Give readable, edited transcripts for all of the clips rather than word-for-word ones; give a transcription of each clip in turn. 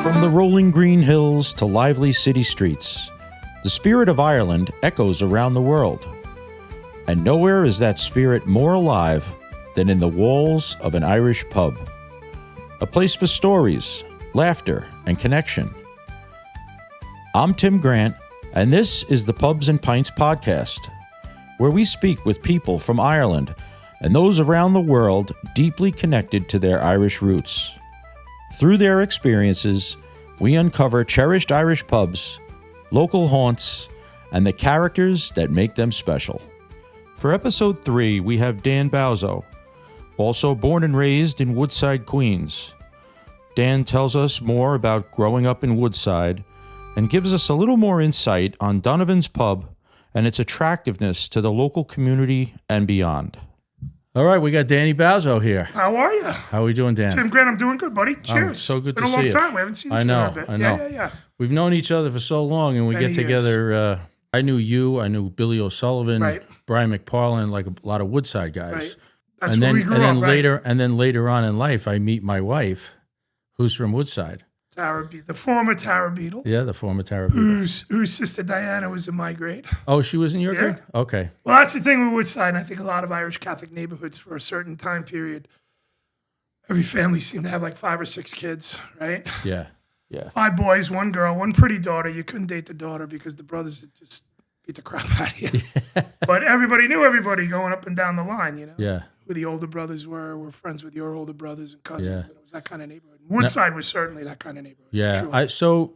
From the rolling green hills to lively city streets, the spirit of Ireland echoes around the world. And nowhere is that spirit more alive than in the walls of an Irish pub. A place for stories, laughter, and connection. I'm Tim Grant, and this is the Pubs and Pints Podcast, where we speak with people from Ireland and those around the world deeply connected to their Irish roots. Through their experiences, we uncover cherished Irish pubs, local haunts, and the characters that make them special. For episode 3, we have Dan Bowso, also born and raised in Woodside, Queens. Dan tells us more about growing up in Woodside and gives us a little more insight on Donovan's Pub and its attractiveness to the local community and beyond. All right, we got Danny Bowso here. How are you? How are we doing, Dan? Tim Grant, I'm doing good, buddy. Cheers. So good to see you. It's been a long time. We haven't seen each other in a bit. I know. Yeah. We've known each other for so long, and we Many get together. I knew you. I knew Billy O'Sullivan, right. Brian McParlin, like a lot of Woodside guys. Right. That's where we grew up, right? And then later on in life, I meet my wife, who's from Woodside. The former Tara Beadle. Yeah, the former Tara Beadle. Whose sister Diana was in my grade. Oh, she was in your grade? Okay. Well, that's the thing with Woodside, and I think a lot of Irish Catholic neighborhoods for a certain time period, every family seemed to have like 5 or 6 kids, right? Yeah. 5 boys, 1 girl, 1 pretty daughter. You couldn't date the daughter because the brothers would just beat the crap out of you. But everybody knew everybody going up and down the line, you know? Yeah. Who the older brothers were friends with your older brothers and cousins. Yeah. And it was that kind of neighborhood. Woodside was certainly that kind of neighborhood. Yeah. Sure.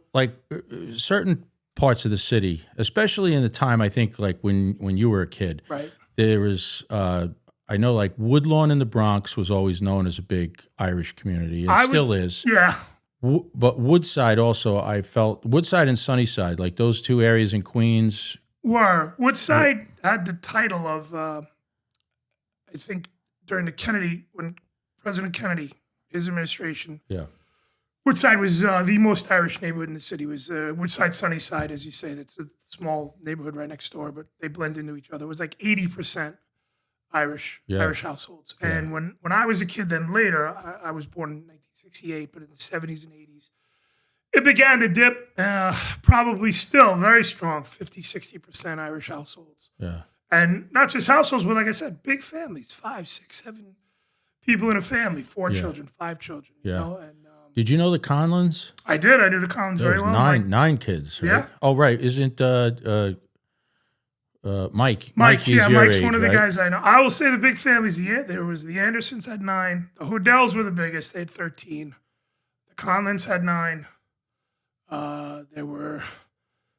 Certain parts of the city, especially in the time, I think, like when you were a kid, right? There was, I know, like Woodlawn in the Bronx was always known as a big Irish community. It still is. Yeah. But Woodside also, I felt, Woodside and Sunnyside, like those 2 areas in Queens. Woodside had the title of, I think, during when President Kennedy, his administration. Yeah. Woodside was the most Irish neighborhood in the city. It was Woodside, Sunnyside, as you say. That's a small neighborhood right next door, but they blend into each other. It was like 80% Irish households. Yeah. And when I was a kid, then later, I was born in 1968, but in the 70s and 80s, it began to dip, probably still very strong, 50-60% Irish households. Yeah. And not just households, but like I said, big families, 5, 6, 7 people in a family, 4 children, 5 children. Yeah. You know? And did you know the Conlons? I did. I knew the Conlons very well. 9 kids. Right? Yeah. Oh, right. Isn't Mike? Mike's your Mike's age, one of the right? guys I know. I will say the big families. Yeah, there was the Andersons had 9. The Hodells were the biggest. They had 13. The Conlons had 9. There were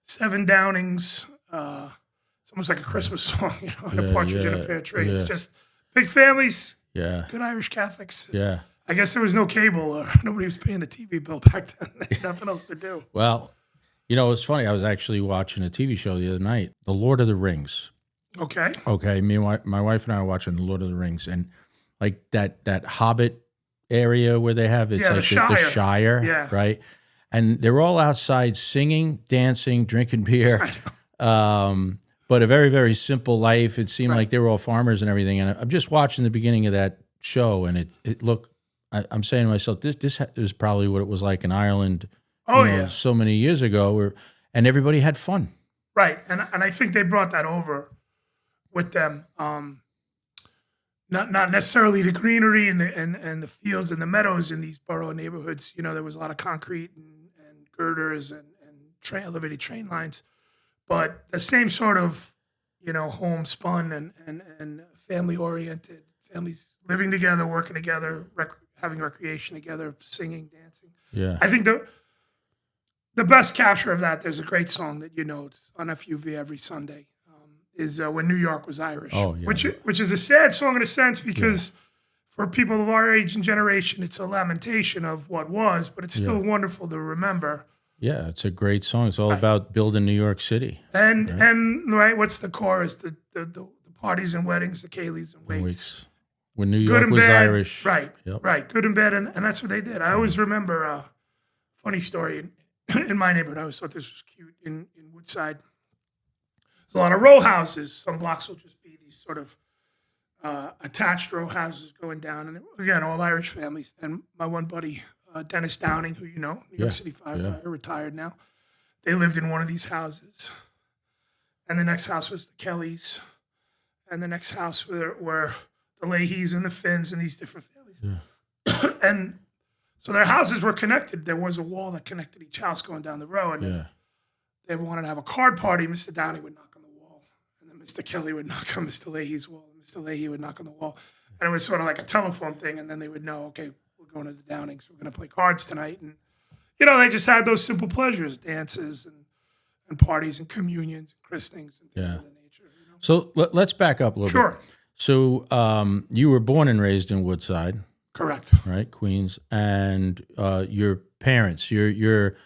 7 Downings. It's almost like a Christmas song, you know, and a partridge in a pear tree. It's just big families. Yeah. Good Irish Catholics. Yeah. I guess there was no cable or nobody was paying the TV bill back then. They had nothing else to do. Well, you know, it's funny. I was actually watching a TV show the other night, The Lord of the Rings. Okay. Me and my wife and I were watching The Lord of the Rings, and like that Hobbit area where they have, it's like the Shire, right? And they're all outside singing, dancing, drinking beer. But a very, very simple life. It seemed like they were all farmers and everything. And I'm just watching the beginning of that show, and it looked, I'm saying to myself, this is probably what it was like in Ireland so many years ago, and everybody had fun. Right. And I think they brought that over with them. Not necessarily the greenery and the fields and the meadows in these borough neighborhoods. You know, there was a lot of concrete and girders and elevated train lines. But the same sort of, you know, homespun and family-oriented, families living together, working together, having recreation together, singing, dancing. Yeah. I think the best capture of that, there's a great song that you know, it's on FUV every Sunday, is When New York Was Irish, which is a sad song in a sense because for people of our age and generation, it's a lamentation of what was, but it's still wonderful to remember. Yeah, it's a great song. It's all about building New York City. And what's the chorus? The parties and weddings, the Cayleys and Waits. When New York was Irish. Right, right. Good and bad, and that's what they did. I always remember a funny story in my neighborhood. I always thought this was cute in Woodside. There's a lot of row houses. Some blocks will just be these sort of attached row houses going down. And again, all Irish families. And my one buddy Dennis Downing, who New York City firefighter, retired now. They lived in one of these houses. And the next house was the Kellys. And the next house were the Leahys and the Finns and these different families. Yeah. And so their houses were connected. There was a wall that connected each house going down the row. And if they ever wanted to have a card party, Mr. Downing would knock on the wall. And then Mr. Kelly would knock on Mr. Leahy's wall. And Mr. Leahy would knock on the wall. And it was sort of like a telephone thing. And then they would know, okay, we're going to the Downings. We're going to play cards tonight. And, they just had those simple pleasures, dances and parties and communions and christenings and things of that nature. So let's back up a little bit. Sure. So you were born and raised in Woodside. Correct. Right, Queens. And your parents, your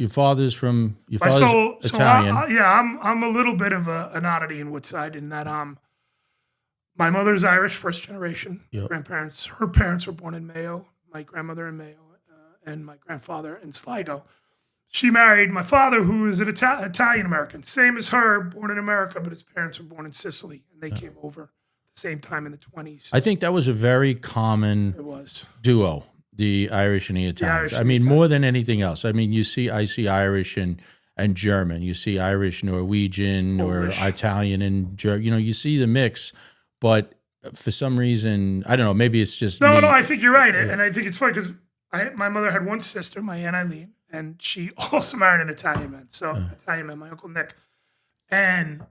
father's from, your father's Italian. I'm a little bit of an oddity in Woodside in that my mother's Irish, first generation. Grandparents, her parents were born in Mayo, my grandmother in Mayo, and my grandfather in Sligo. She married my father, who is an Italian-American, same as her, born in America, but his parents were born in Sicily, and they came over at the same time in the 20s. I think that was a very common duo, the Irish and the Italians. I mean, more than anything else. I mean, I see Irish and German. You see Irish, Norwegian, Polish. Or Italian and German. You see the mix, but for some reason, I don't know, maybe it's just No, I think you're right, and I think it's funny because my mother had one sister, my Aunt Eileen, and she also married an Italian man, my Uncle Nick. And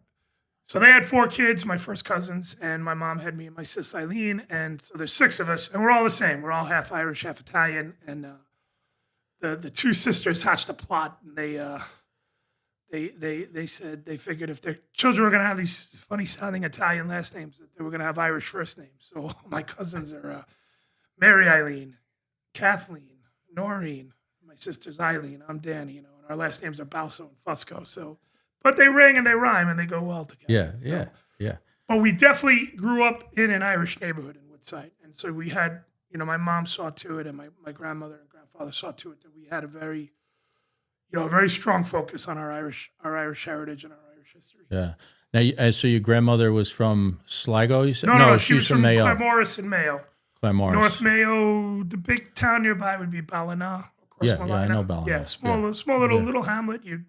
so they had 4 kids, my first cousins, and my mom had me and my sis Eileen. And so there's 6 of us, and we're all the same. We're all half Irish, half Italian. And the 2 sisters hatched a plot, and they said they figured if their children were going to have these funny-sounding Italian last names, that they were going to have Irish first names. So my cousins are Mary Eileen, Kathleen, Noreen, my sister's Eileen, I'm Danny, and our last names are Bauso and Fusco. So, but they ring and they rhyme and they go well together. Yeah. But we definitely grew up in an Irish neighborhood in Woodside, and so we had, my mom saw to it, and my grandmother and grandfather saw to it that we had a very strong focus on our Irish heritage and our Irish history. Yeah. Now, so your grandmother was from Sligo, you said? No, she was from Mayo. Claremorris in Mayo. Claremorris. North Mayo, the big town nearby would be Ballina. Yeah, I know Ballina. Yeah, small little hamlet. You'd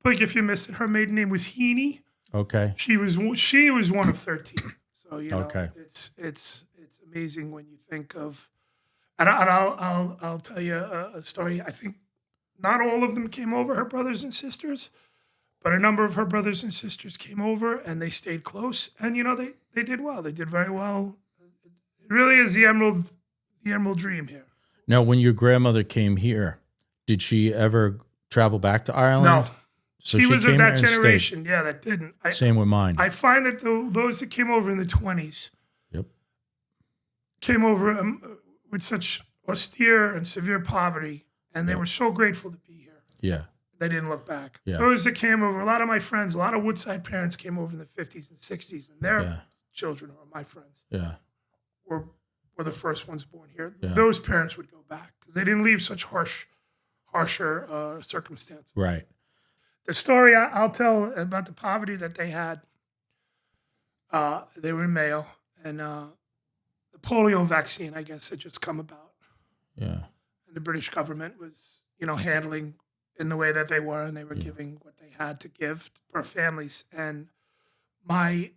blink if you missed it. Her maiden name was Heaney. Okay. She was one of 13. So okay. It's amazing when you think of, and I'll tell you a story. I think not all of them came over, her brothers and sisters, but a number of her brothers and sisters came over and they stayed close. And they did well. They did very well. It really is the emerald dream here. Now, when your grandmother came here, did she ever travel back to Ireland? No. So she was of that generation, that didn't. Same with mine. I find that those that came over in the 20s came over with such austere and severe poverty, and they were so grateful to be here. Yeah. They didn't look back. Yeah. Those that came over, a lot of my friends, a lot of Woodside parents came over in the 50s and 60s, and their children, or my friends, were the first ones born here. Yeah. Those parents would go back because they didn't leave such harsher circumstances. Right. The story I'll tell about the poverty that they had, they were in Mayo, and the polio vaccine, I guess, had just come about. Yeah. And the British government was, handling in the way that they were, and they were giving what they had to give for families. And my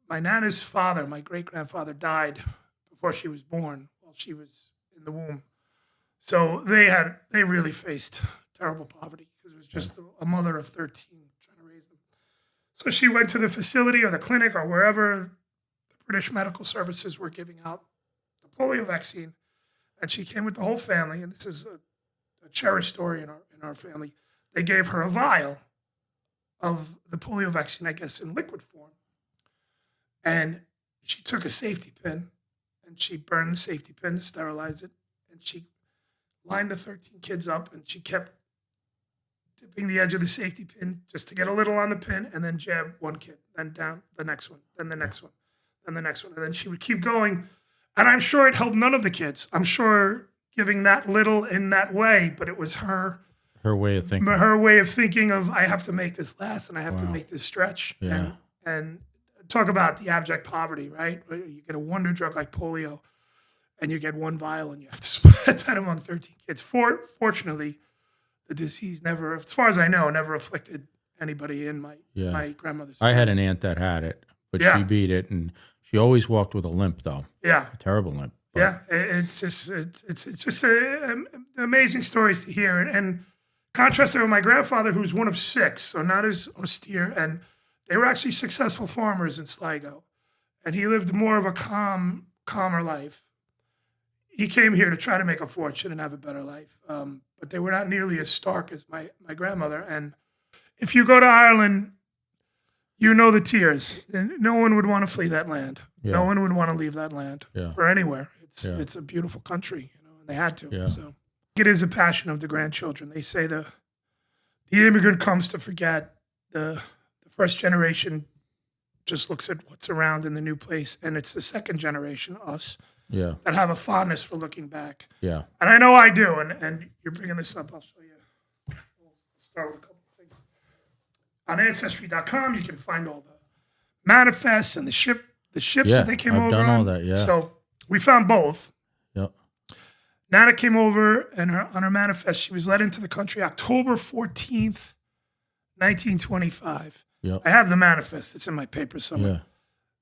Nana's father, my great-grandfather, died before she was born, while she was in the womb. So they really faced terrible poverty because it was just a mother of 13 trying to raise them. So she went to the facility or the clinic or wherever the British medical services were giving out the polio vaccine, and she came with the whole family. And this is a cherished story in our family. They gave her a vial of the polio vaccine, I guess, in liquid form. And she took a safety pin and she burned the safety pin to sterilize it. And she lined the 13 kids up and she kept dipping the edge of the safety pin just to get a little on the pin and then jab one kid, then down the next one, then the next one, then the next one. And then she would keep going. And I'm sure it helped none of the kids. I'm sure giving that little in that way, but it was her way of thinking. Her way of thinking of, I have to make this last and I have to make this stretch. Yeah. And talk about the abject poverty, right? You get a wonder drug like polio and you get one vial and you have to spread that among 13 kids. Fortunately, the disease never, as far as I know, never afflicted anybody in my grandmother's family. I had an aunt that had it, but she beat it, and she always walked with a limp, though. Yeah. A terrible limp. But. Yeah, it's just amazing stories to hear. And contrast it with my grandfather, who's one of 6, so not as austere, and they were actually successful farmers in Sligo. And he lived more of a calmer life. He came here to try to make a fortune and have a better life. But they were not nearly as stark as my grandmother. And if you go to Ireland, you know the tears. And no one would want to flee that land. Yeah. No one would want to leave that land for anywhere. It's a beautiful country, and they had to. Yeah. So it is a passion of the grandchildren. They say the immigrant comes to forget. The first generation just looks at what's around in the new place, and it's the second generation, us, that have a fondness for looking back. Yeah. And I know I do, and you're bringing this up. I'll show you. We'll start with a couple of things. On ancestry.com, you can find all the manifests and the ships that they came over on. I've done all that, yeah. So we found both. Yep. Nana came over, and on her manifest, she was led into the country October 14th, 1925. Yep. I have the manifest. It's in my paper somewhere. Yeah.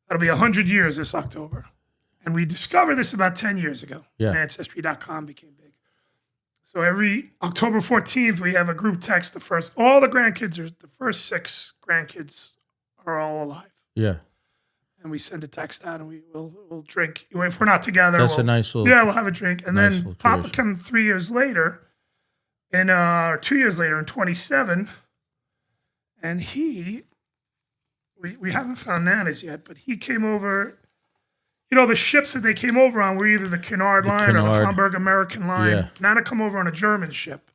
That'll be 100 years this October. And we discovered this about 10 years ago. Yeah. Ancestry.com became big. So every October 14th, we have a group text. All the grandkids, the first 6 grandkids are all alive. Yeah. And we send a text out, and we'll drink. If we're not together, that's a nice little. Yeah, we'll have a drink, and then Papa came 3 years later, or 2 years later, in 27, and we haven't found Nana's yet, but he came over. You know, the ships that they came over on were either the Cunard line or the Hamburg American line. Yeah. Nana come over on a German ship,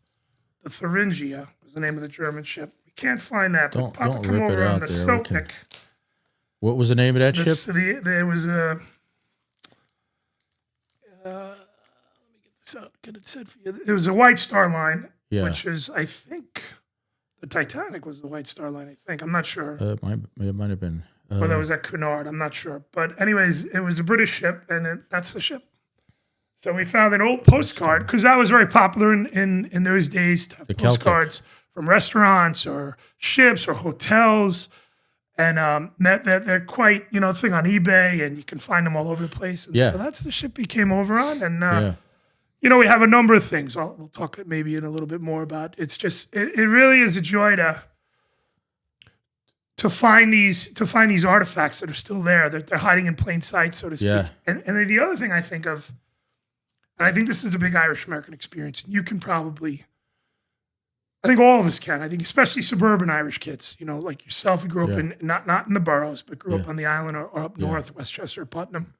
the Thuringia was the name of the German ship. We can't find that, but Papa come over on the Celtic. What was the name of that ship? There was a. Let me get this out. Get it said for you. It was a White Star Line, which is, I think, the Titanic was the White Star Line. I think, I'm not sure. It might have been. Or that was at Cunard. I'm not sure. But anyways, it was a British ship, and that's the ship. So we found an old postcard because that was very popular in those days. To have postcards from restaurants or ships or hotels. And they're quite, a thing on eBay, and you can find them all over the place. And so that's the ship he came over on. And, we have a number of things we'll talk maybe in a little bit more about. It's just, it really is a joy to find these artifacts that are still there. They're hiding in plain sight, so to speak. Yeah. And then the other thing I think of, and I think this is a big Irish-American experience, and you can probably... I think all of us can. I think especially suburban Irish kids, like yourself, who grew up in, not in the boroughs, but grew up on the island or up north, Westchester, Putnam.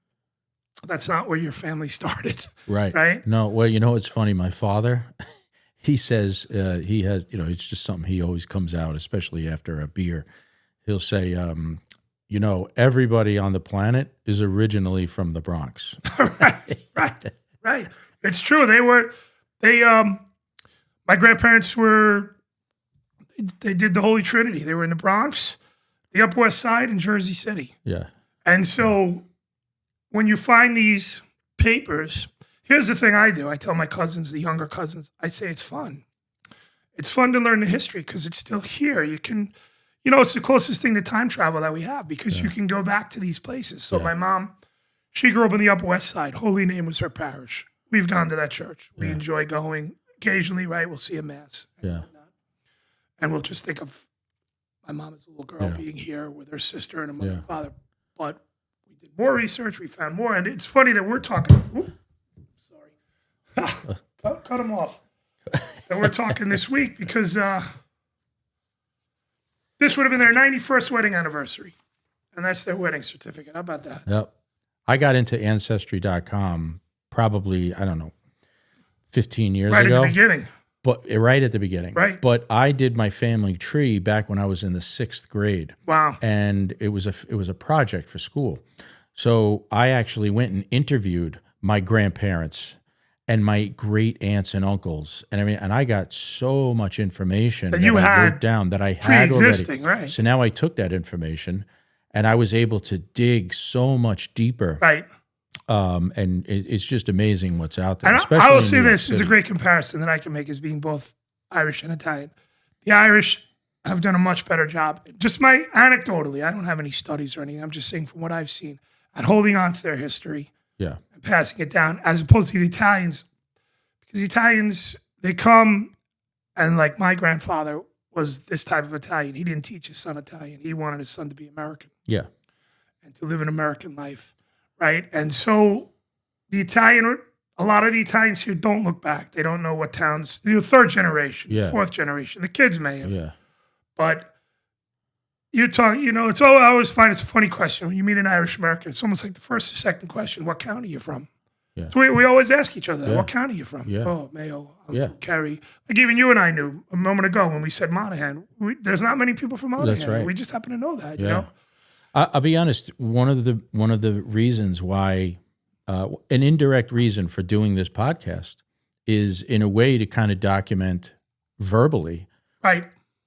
That's not where your family started. Right. Right? No, well, it's funny. My father, he says he has, it's just something he always comes out, especially after a beer. He'll say, everybody on the planet is originally from the Bronx. Right. It's true. My grandparents they did the Holy Trinity. They were in the Bronx, the Upper West Side, and Jersey City. Yeah. And so when you find these papers, here's the thing I do. I tell my cousins, the younger cousins, I say it's fun. It's fun to learn the history because it's still here. You can, it's the closest thing to time travel that we have because you can go back to these places. So my mom, she grew up in the Upper West Side. Holy Name was her parish. We've gone to that church. We enjoy going. Occasionally, right, we'll see a mass. And we'll just think of my mom as a little girl being here with her sister and her mother and father. But we did more research, we found more. And it's funny that we're talking, sorry. cut them off. That we're talking this week because this would have been their 91st wedding anniversary. And that's their wedding certificate. How about that? Yep. I got into Ancestry.com probably, 15 years ago. Right at the beginning. Right at the beginning. Right. But I did my family tree back when I was in the 6th grade. Wow. And it was a project for school. So I actually went and interviewed my grandparents and my great aunts and uncles. And I got so much information that you had wrote down that I had already. Right. So now I took that information and I was able to dig so much deeper. Right. And it's just amazing what's out there. And Especially I will in say New York this is a City. great comparison that I can make as being both Irish and Italian. The Irish have done a much better job. Just anecdotally, I don't have any studies or anything. I'm just saying from what I've seen at holding on to their history Yeah. and passing it down, as opposed to the Italians. Because the Italians, they come and like my grandfather was this type of Italian. He didn't teach his son Italian. He wanted his son to be American Yeah. and to live an American life, right? And so a lot of the Italians here don't look back. They don't know what towns, third generation, Yeah. fourth generation. The kids may have, Yeah. but you talk, it's all, I always find it's a funny question when you meet an Irish American. It's almost like the first or second question, what county are you from? Yeah. So we always ask each other, Yeah. what county are you from? Yeah. Oh, Mayo, I'm Yeah. from Kerry. Like even you and I knew a moment ago when we said Monaghan. There's not many people from Monaghan. That's right. We just happen to know that, Yeah. I'll be honest. One of the reasons why, an indirect reason for doing this podcast, is in a way to kind of document verbally Right,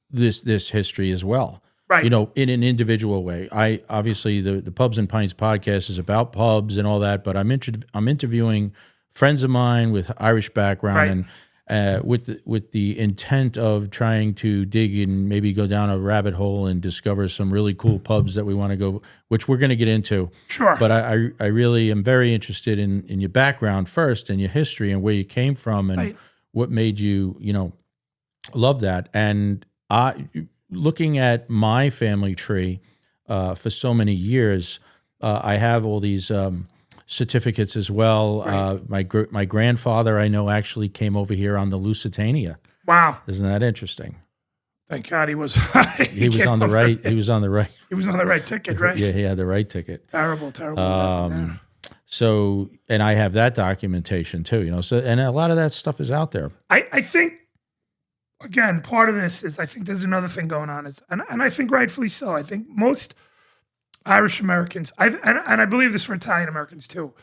this history as well. right. In an individual way. I obviously the Pubs and Pints podcast is about pubs and all that, but I'm interviewing friends of mine with Irish background Right. and with the intent of trying to dig and maybe go down a rabbit hole and discover some really cool pubs that we want to go, which we're going to get into. Sure. But I really am very interested in your background first and your history and where you came from and Right. what made you, love that. And looking at my family tree for so many years, I have all these certificates as well. Right. My grandfather, I know, actually came over here on the Lusitania. Wow. Isn't that interesting? Thank God he was. He was on the right. He was on the right. He was on the right ticket, right? Yeah, he had the right ticket. Terrible. Yeah. So, and I have that documentation too. So, and a lot of that stuff is out there. I think, again, part of this is I think there's another thing going on, and I think rightfully so. I think most Irish Americans, and I believe this for Italian Americans too.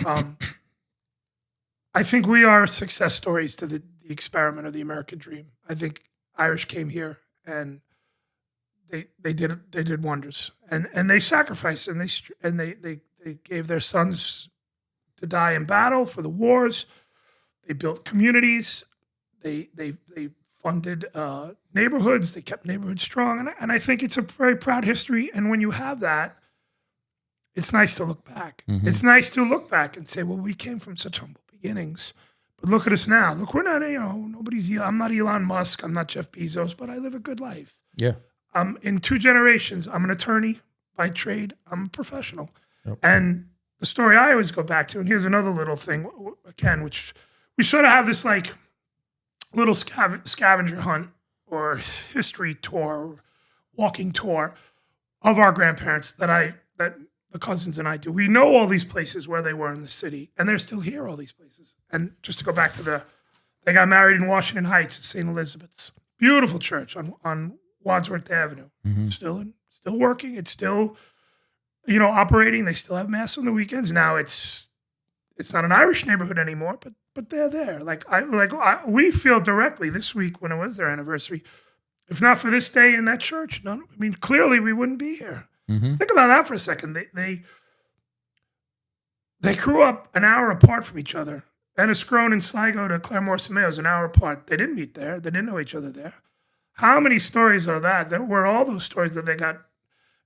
I think we are success stories to the experiment of the American dream. I think Irish came here and they did wonders, and they sacrificed and they gave their sons to die in battle for the wars. They built communities. They funded neighborhoods. They kept neighborhoods strong. And I think it's a very proud history. And when you have that, it's nice to look back. Mm-hmm. It's nice to look back and say, well, we came from such humble beginnings. But look at us now. Look, we're not, I'm not Elon Musk. I'm not Jeff Bezos, but I live a good life. Yeah. In 2 generations, I'm an attorney by trade. I'm a professional. Yep. And the story I always go back to, and here's another little thing, again, which we sort of have this like little scavenger hunt or history tour, walking tour of our grandparents that the cousins and I do. We know all these places where they were in the city, and they're still here, all these places. And just to go back to they got married in Washington Heights at St. Elizabeth's. Beautiful church on Wadsworth Avenue. Mm-hmm. Still working. It's still, operating. They still have mass on the weekends. Now it's not an Irish neighborhood anymore, but they're there. We feel directly this week when it was their anniversary. If not for this day in that church, clearly we wouldn't be here. Mm-hmm. Think about that for a second. They grew up an hour apart from each other. Enniscrone and Sligo to Claremore Mayo is an hour apart. They didn't meet there. They didn't know each other there. How many stories are that? There were all those stories that they got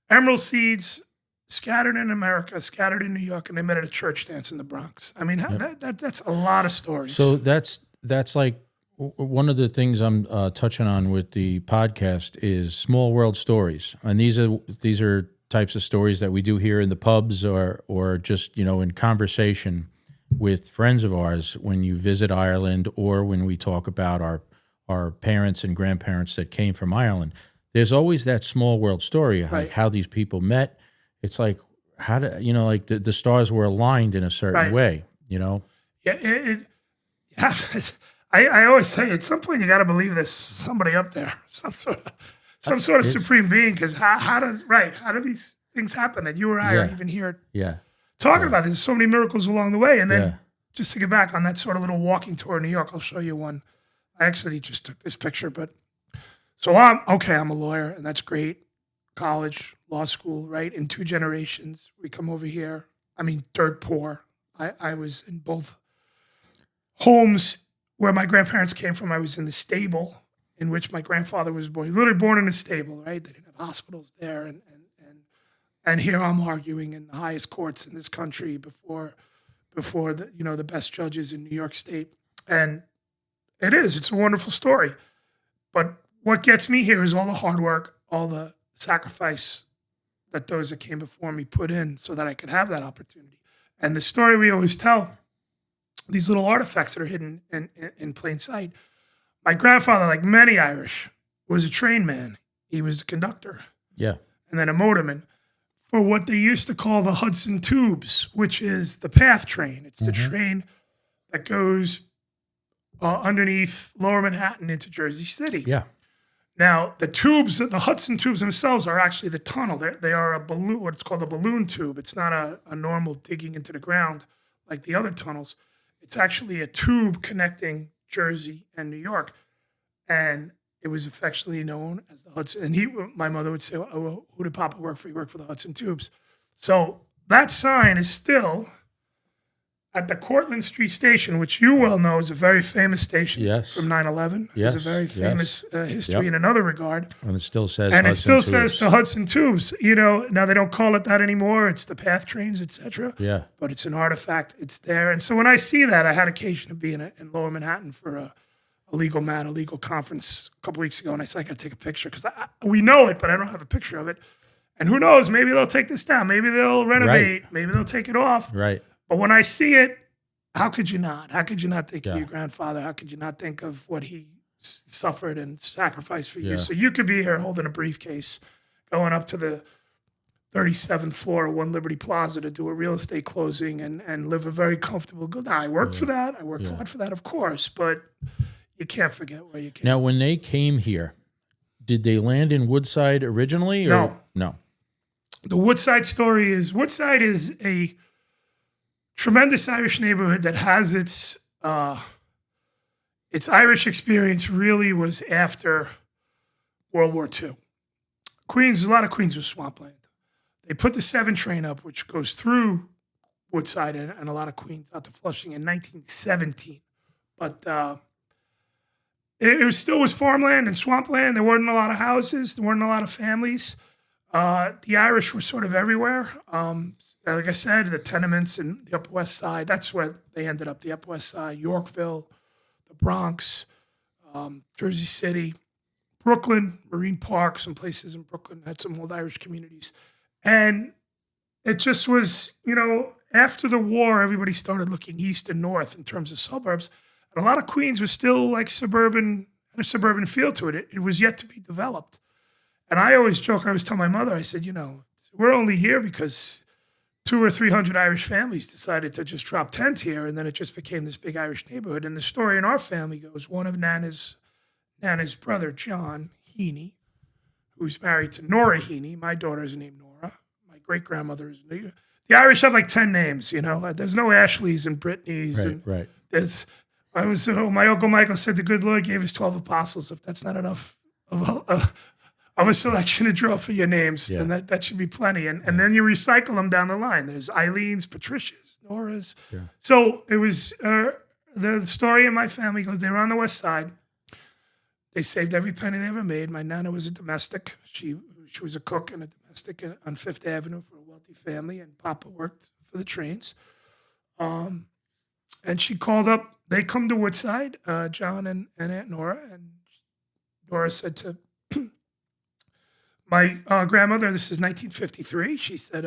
emerald seeds scattered in America, scattered in New York, and they met at a church dance in the Bronx. That's a lot of stories. So that's like one of the things I'm touching on with the podcast is small world stories, and these are types of stories that we do here in the pubs or just in conversation with friends of ours when you visit Ireland or when we talk about our parents and grandparents that came from Ireland. There's always that small world story, like Right. how these people met. It's like how do like the stars were aligned in a certain Right. way, Yeah, I always say at some point you got to believe there's somebody up there, some sort of supreme being. Because how do these things happen that you or I are Yeah. even here Yeah. talking about? There's so many miracles along the way. And then Yeah. just to get back on that sort of little walking tour in New York, I'll show you one. I actually just took this picture, but so I'm a lawyer, and that's great. College, law school, right? In 2 generations, we come over here. I mean, dirt poor. I was in both homes where my grandparents came from. I was in the stable in which my grandfather was born. He was literally born in a stable, right? They didn't have hospitals there. And here I'm arguing in the highest courts in this country before the, the best judges in New York State. And it's a wonderful story. But what gets me here is all the hard work, all the sacrifice that those that came before me put in so that I could have that opportunity. And the story we always tell, these little artifacts that are hidden in plain sight. My grandfather, like many Irish, was a train man. He was a conductor. Yeah. And then a motorman for what they used to call the Hudson Tubes, which is the PATH train. It's the train that goes underneath Lower Manhattan into Jersey City. Yeah. Now, the Hudson Tubes themselves are actually the tunnel. They are a balloon, what's called a balloon tube. It's not a normal digging into the ground like the other tunnels. It's actually a tube connecting Jersey and New York. And it was affectionately known as the Hudson. And my mother would say, oh, well, who did Papa work for? He worked for the Hudson Tubes. So that sign is still at the Cortlandt Street Station, which you well know is a very famous station from 9/11. Yes. It's a very famous history in another regard. And it still says and Hudson it still Tubes. says the Hudson Tubes. Now they don't call it that anymore. It's the PATH trains, etc. Yeah. But it's an artifact. It's there. And so when I see that, I had occasion to be in Lower Manhattan for a legal conference a couple weeks ago, and I said, I got to take a picture because we know it, but I don't have a picture of it. And who knows? Maybe they'll take this down. Maybe they'll renovate. Right. Maybe they'll take it off. Right. But when I see it, how could you not? How could you not think of your grandfather? How could you not think of what he suffered and sacrificed for you? Yeah. So you could be here holding a briefcase, going up to the 37th floor of One Liberty Plaza to do a real estate closing and live a very comfortable good. Now, I worked for that. I worked hard for that, of course, but you can't forget where you came. Now, when they came here, did they land in Woodside originally? Or? No. The Woodside story is a tremendous Irish neighborhood that has its Irish experience really was after World War II. A lot of Queens was swampland. They put the 7 train up, which goes through Woodside and a lot of Queens out to Flushing in 1917. But it still was farmland and swampland. There weren't a lot of houses. There weren't a lot of families. The Irish were sort of everywhere. Like I said, the tenements in the Upper West Side, that's where they ended up, the Upper West Side, Yorkville, the Bronx, Jersey City, Brooklyn, Marine Park, some places in Brooklyn had some old Irish communities. And it just was, after the war, everybody started looking east and north in terms of suburbs. And a lot of Queens was still like suburban, had a suburban feel to it. It was yet to be developed. And I always joke, I always tell my mother, I said, we're only here because 200 or 300 Irish families decided to just drop tent here, and then it just became this big Irish neighborhood. And the story in our family goes, one of Nana's brother, John Heaney, who's married to Nora Heaney. My daughter is named Nora. My great-grandmother is Nora. The Irish have like 10 names, There's no Ashleys and Britneys. Right. My Uncle Michael said the good Lord gave us 12 apostles. If that's not enough of a selection to draw for your names, then that should be plenty. And then you recycle them down the line. There's Eileen's, Patricia's, Nora's. Yeah. So it was, the story in my family goes, they were on the West Side. They saved every penny they ever made. My Nana was a domestic. She was a cook and a domestic on Fifth Avenue for a wealthy family, and Papa worked for the trains. And she called up, they come to Woodside, John and Aunt Nora, and Nora said to my grandmother, this is 1953, she said,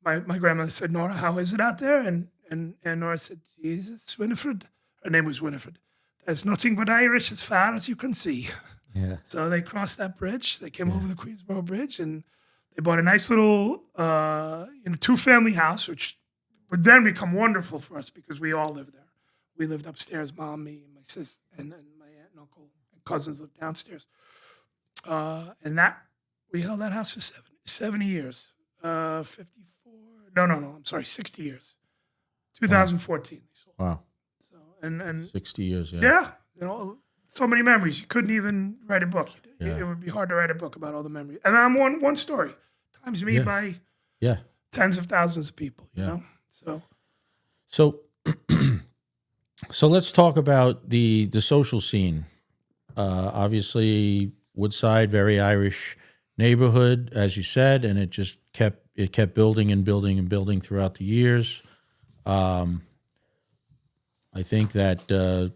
my grandmother said, Nora, how is it out there? And Nora said, Jesus, Winifred. Her name was Winifred. There's nothing but Irish as far as you can see. Yeah. So they crossed that bridge. They came over the Queensboro Bridge, and they bought a nice little 2-family house, which would then become wonderful for us because we all lived there. We lived upstairs, Mom, me, and my sister, and my aunt and uncle and cousins lived downstairs. And we held that house for 70 years. 60 years. 2014. Wow. So and 60 years, yeah. So many memories. You couldn't even write a book. It would be hard to write a book about all the memories. And I'm one story times tens of thousands of people, you know? So so let's talk about the social scene. Obviously, Woodside, very Irish neighborhood, as you said, and it just kept building and building and building throughout the years. I think that the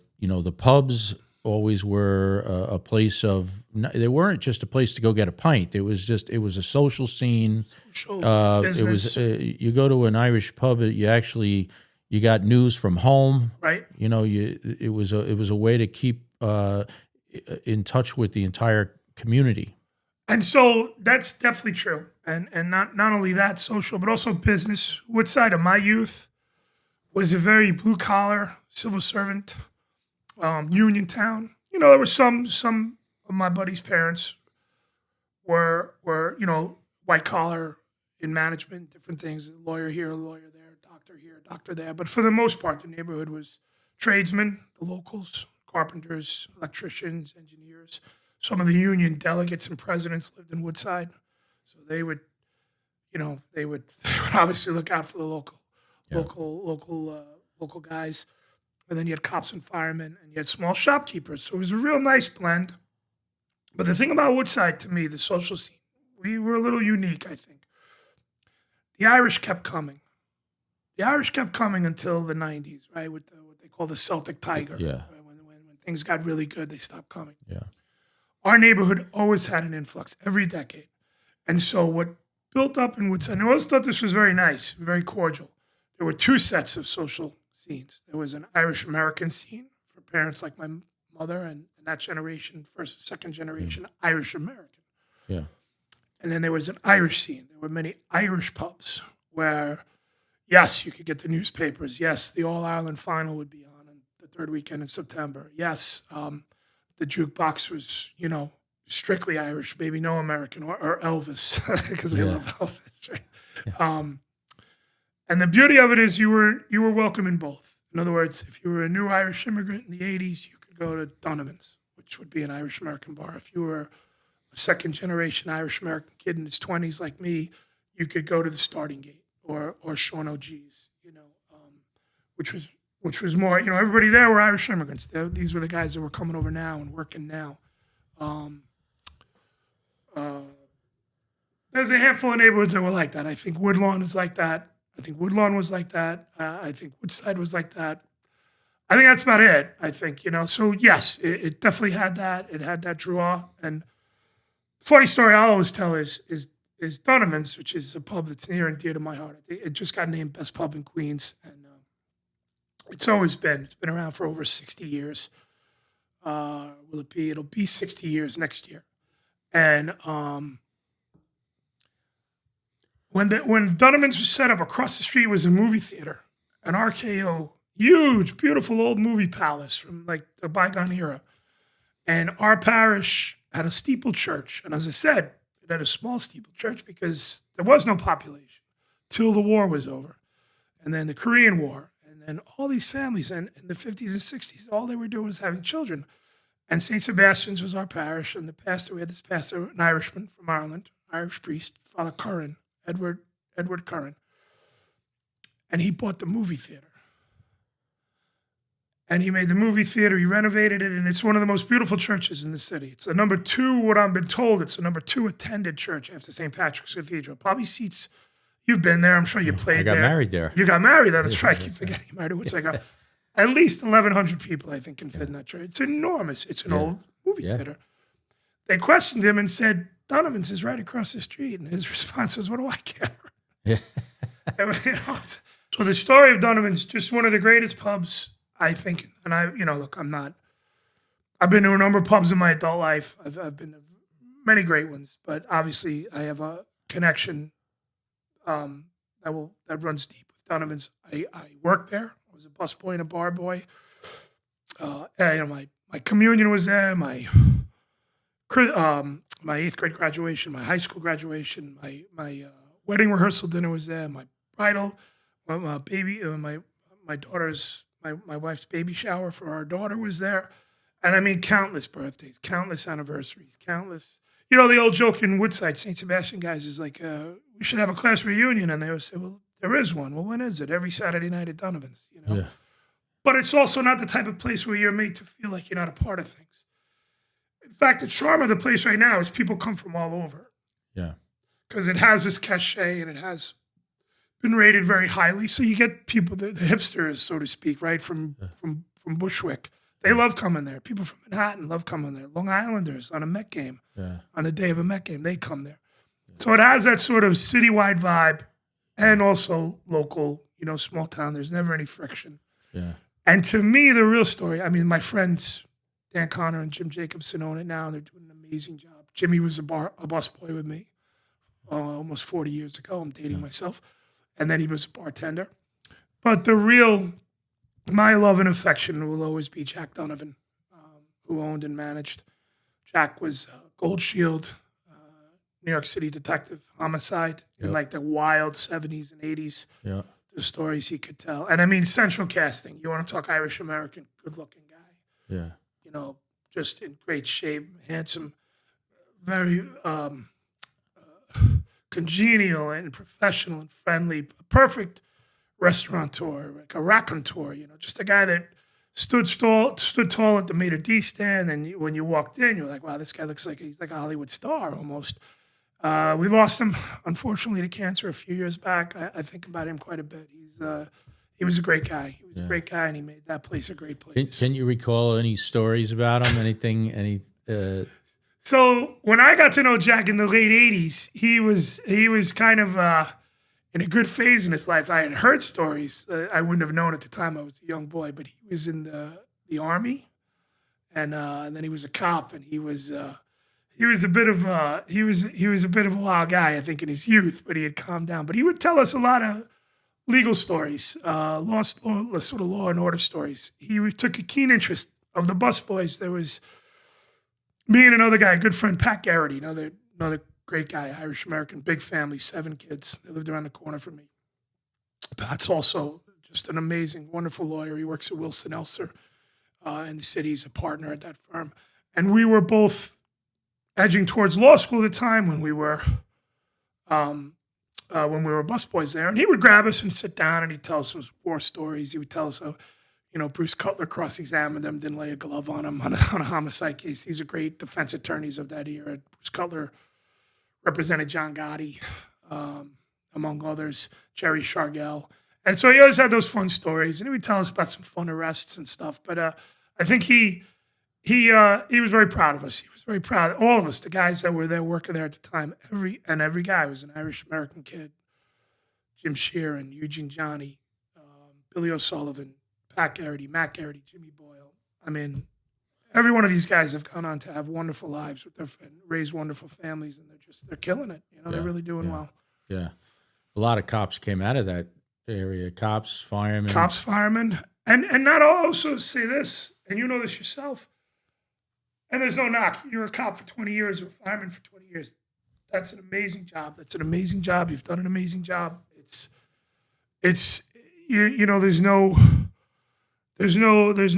pubs always were a place of. They weren't just a place to go get a pint. It was a social scene. It was you go to an Irish pub, you got news from home. Right. It was a way to keep in touch with the entire community. And so that's definitely true. And not only that, social, but also business. Woodside of my youth was a very blue collar civil servant, union town. There were some of my buddies' parents were white collar in management, different things, a lawyer here, a lawyer there, doctor here, doctor there. But for the most part, the neighborhood was tradesmen, the locals, carpenters, electricians, engineers. Some of the union delegates and presidents lived in Woodside, so they would obviously look out for the local guys. And then you had cops and firemen, and you had small shopkeepers. So it was a real nice blend. But the thing about Woodside, to me, the social scene, we were a little unique, I think. The Irish kept coming. The Irish kept coming until the 90s, right, with what they call the Celtic Tiger. Yeah. Right? When things got really good, they stopped coming. Yeah. Our neighborhood always had an influx every decade. And so what built up in Woodside, and I always thought this was very nice, very cordial. There were two sets of social scenes. There was an Irish-American scene for parents like my mother and that generation, first and second generation, Irish-American. Yeah. And then there was an Irish scene. There were many Irish pubs where, yes, you could get the newspapers. Yes, the All-Ireland final would be on the third weekend in September. Yes, the jukebox was, strictly Irish, maybe no American, or Elvis, because I love Elvis, right? Yeah. And the beauty of it is you were welcome in both. In other words, if you were a new Irish immigrant in the 80s, you could go to Donovan's, which would be an Irish-American bar. If you were a second-generation Irish-American kid in his 20s like me, you could go to the Starting Gate or Sean O'G's, which was more, everybody there were Irish immigrants. These were the guys that were coming over now and working now. There's a handful of neighborhoods that were like that. I think Woodlawn is like that. I think Woodlawn was like that. I think Woodside was like that. I think that's about it, I think, So, yes, it definitely had that. It had that draw. And funny story I always tell is Donovan's, which is a pub that's near and dear to my heart. It just got named Best Pub in Queens. And it's been around for over 60 years. Will it be? It'll be 60 years next year. And when Donovan's was set up, across the street was a movie theater, an RKO, huge, beautiful old movie palace from like the bygone era. And our parish had a steeple church. And as I said, it had a small steeple church because there was no population till the war was over. And then the Korean War. And all these families in the 50s and 60s, all they were doing was having children. And St. Sebastian's was our parish. And we had this pastor, an Irishman from Ireland, Irish priest, Father Curran, Edward Curran. And he bought the movie theater. And he made the movie theater, he renovated it, and it's one of the most beautiful churches in the city. It's a number 2, what I've been told, it's a number 2 attended church after St. Patrick's Cathedral. Probably seats, you've been there, I'm sure you played there. I got married there. You got married there, that's right, I keep forgetting you married. It's like at least 1,100 people, I think, can fit in that church. It's enormous. It's an old movie theater. They questioned him and said, Donovan's is right across the street. And his response was, what do I care? Yeah. So the story of Donovan's just one of the greatest pubs, I think. And I've been to a number of pubs in my adult life. I've been to many great ones, but obviously I have a connection that runs deep with Donovan's. I worked there. I was a busboy and a bar boy. My communion was there. My 8th grade graduation, my high school graduation, my wedding rehearsal dinner was there. My bridal, my baby, my wife's baby shower for our daughter was there. And I mean, countless birthdays, countless anniversaries, countless. You know, the old joke in Woodside, St. Sebastian guys is like, we should have a class reunion. And they would say, well, there is one. Well, when is it? Every Saturday night at Donovan's, you know? Yeah. But it's also not the type of place where you're made to feel like you're not a part of things. In fact, the charm of the place right now is people come from all over. Yeah. Because it has this cachet and it has been rated very highly. So you get people, the hipsters, so to speak, right, from Bushwick. They love coming there. People from Manhattan love coming there. Long Islanders on a Met game, on the day of a Met game, they come there. So it has that sort of citywide vibe and also local, you know, small town. There's never any friction. Yeah. And to me, the real story, I mean, my friends, Dan Connor and Jim Jacobson own it now, and they're doing an amazing job. Jimmy was a busboy with me almost 40 years ago. I'm dating myself. And then he was a bartender. But my love and affection will always be Jack Donovan, who owned and managed. Jack was Gold Shield, New York City detective, homicide in like the wild 70s and 80s. Yeah. The stories he could tell. And I mean, central casting. You want to talk Irish American, good looking guy. Yeah. You know, just in great shape, handsome, very congenial and professional and friendly, a perfect restaurateur, like a raconteur, you know, just a guy that stood tall at the maitre d' stand. And when you walked in, you're like, wow, this guy looks like he's like a Hollywood star almost. We lost him, unfortunately, to cancer a few years back. I think about him quite a bit. He was a great guy. He was a great guy, and he made that place a great place. Can you recall any stories about him? Anything? So when I got to know Jack in the late 80s, he was kind of in a good phase in his life. I had heard stories. I wouldn't have known at the time. I was a young boy, but he was in the Army, and then he was a cop, and he was a bit of a wild guy, I think, in his youth, but he had calmed down. But he would tell us a lot of legal stories, sort of law and order stories. He took a keen interest of the busboys. There was me and another guy, a good friend, Pat Garrity, another great guy, Irish American, big family, 7 kids. They lived around the corner from me. Pat's also just an amazing, wonderful lawyer. He works at Wilson Elser in the city. He's a partner at that firm. And we were both edging towards law school at the time when we were busboys there. And he would grab us and sit down, and he'd tell us some war stories. He would tell us how, you know, Bruce Cutler cross-examined him, didn't lay a glove on him on a homicide case. These are great defense attorneys of that era. Bruce Cutler represented John Gotti, among others, Jerry Shargell. And so he always had those fun stories, and he would tell us about some fun arrests and stuff. But I think he was very proud of us. He was very proud of all of us, the guys that were there working there at the time. Every guy was an Irish American kid. Jim Sheeran, Eugene Johnny, Billy O'Sullivan, Pat Garrity, Matt Garrity, Jimmy Boyle. I mean, every one of these guys have gone on to have wonderful lives with and raise wonderful families, and they're killing it. You know, they're really doing well. Yeah, a lot of cops came out of that area. Cops, firemen, and not also say this, and you know this yourself. And there's no knock. You're a cop for 20 years or a fireman for 20 years. That's an amazing job. You've done an amazing job. It's you know, there's no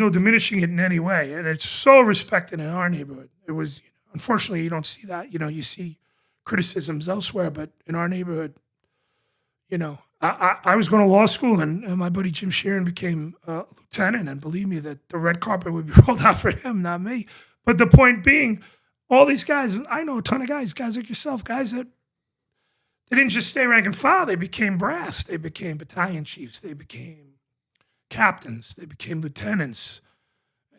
diminishing it in any way. And it's so respected in our neighborhood. It was, unfortunately, you don't see that. You know, you see criticisms elsewhere, but in our neighborhood, you know, I was going to law school, and my buddy Jim Sheeran became a lieutenant, and believe me, that the red carpet would be rolled out for him, not me. But the point being, all these guys, I know a ton of guys like yourself, guys that they didn't just stay rank and file, they became brass, they became battalion chiefs, they became captains, they became lieutenants.